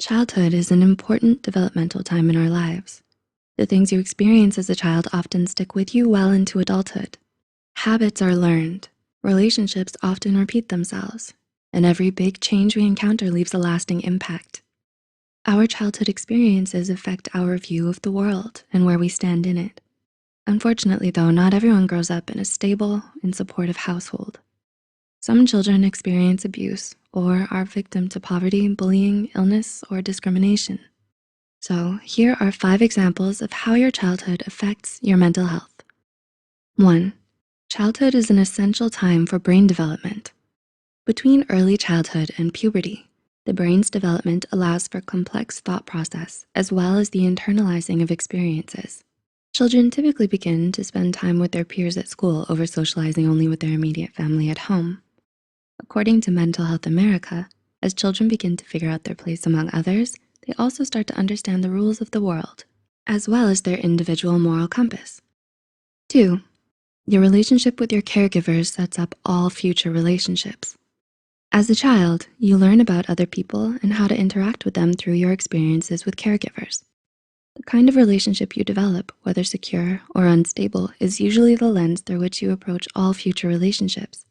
Childhood is an important developmental time in our lives. The things you experience as a child often stick with you well into adulthood. Habits are learned, relationships often repeat themselves, and every big change we encounter leaves a lasting impact. Our childhood experiences affect our view of the world and where we stand in it. Unfortunately though, not everyone grows up in a stable and supportive household. Some children experience abuse or are victim to poverty, bullying, illness, or discrimination. So here are 5 examples of how your childhood affects your mental health. 1. Childhood is an essential time for brain development. Between early childhood and puberty, the brain's development allows for complex thought process as well as the internalizing of experiences. Children typically begin to spend time with their peers at school over socializing only with their immediate family at home. According to Mental Health America, as children begin to figure out their place among others, they also start to understand the rules of the world, as well as their individual moral compass. 2. Your relationship with your caregivers sets up all future relationships. As a child, you learn about other people and how to interact with them through your experiences with caregivers. The kind of relationship you develop, whether secure or unstable, is usually the lens through which you approach all future relationships.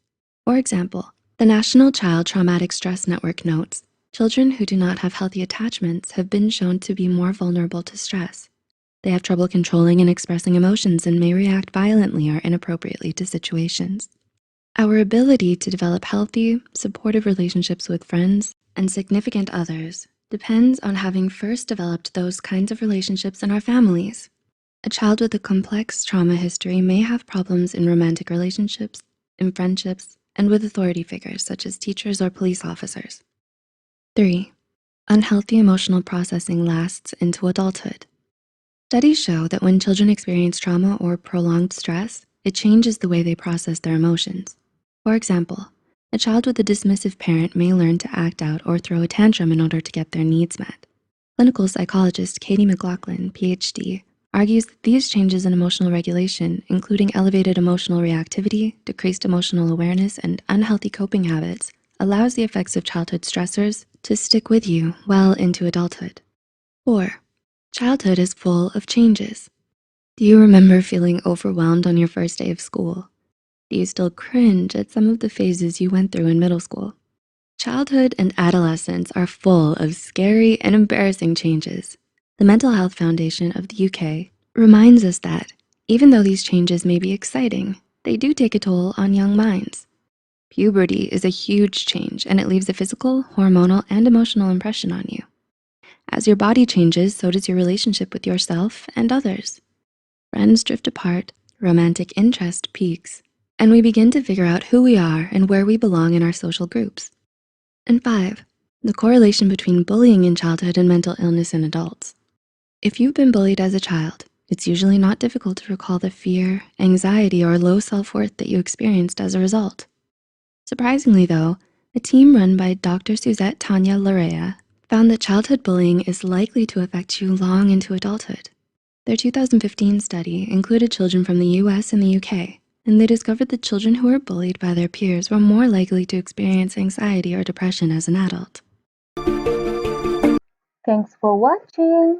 For example, the National Child Traumatic Stress Network notes, children who do not have healthy attachments have been shown to be more vulnerable to stress. They have trouble controlling and expressing emotions and may react violently or inappropriately to situations. Our ability to develop healthy, supportive relationships with friends and significant others depends on having first developed those kinds of relationships in our families. A child with a complex trauma history may have problems in romantic relationships, in friendships, and with authority figures such as teachers or police officers. 3. Unhealthy emotional processing lasts into adulthood. Studies show that when children experience trauma or prolonged stress, it changes the way they process their emotions. For example, a child with a dismissive parent may learn to act out or throw a tantrum in order to get their needs met. Clinical psychologist Katie McLaughlin, PhD, argues that these changes in emotional regulation, including elevated emotional reactivity, decreased emotional awareness, and unhealthy coping habits, allows the effects of childhood stressors to stick with you well into adulthood. 4. Childhood is full of changes. Do you remember feeling overwhelmed on your first day of school? Do you still cringe at some of the phases you went through in middle school? Childhood and adolescence are full of scary and embarrassing changes. The Mental Health Foundation of the UK reminds us that even though these changes may be exciting, they do take a toll on young minds. Puberty is a huge change and it leaves a physical, hormonal, and emotional impression on you. As your body changes, so does your relationship with yourself and others. Friends drift apart, romantic interest peaks, and we begin to figure out who we are and where we belong in our social groups. And 5, the correlation between bullying in childhood and mental illness in adults. If you've been bullied as a child, it's usually not difficult to recall the fear, anxiety, or low self-worth that you experienced as a result. Surprisingly though, a team run by Dr. Suzette Tanya Larea found that childhood bullying is likely to affect you long into adulthood. Their 2015 study included children from the US and the UK, and they discovered that children who were bullied by their peers were more likely to experience anxiety or depression as an adult. Thanks for watching.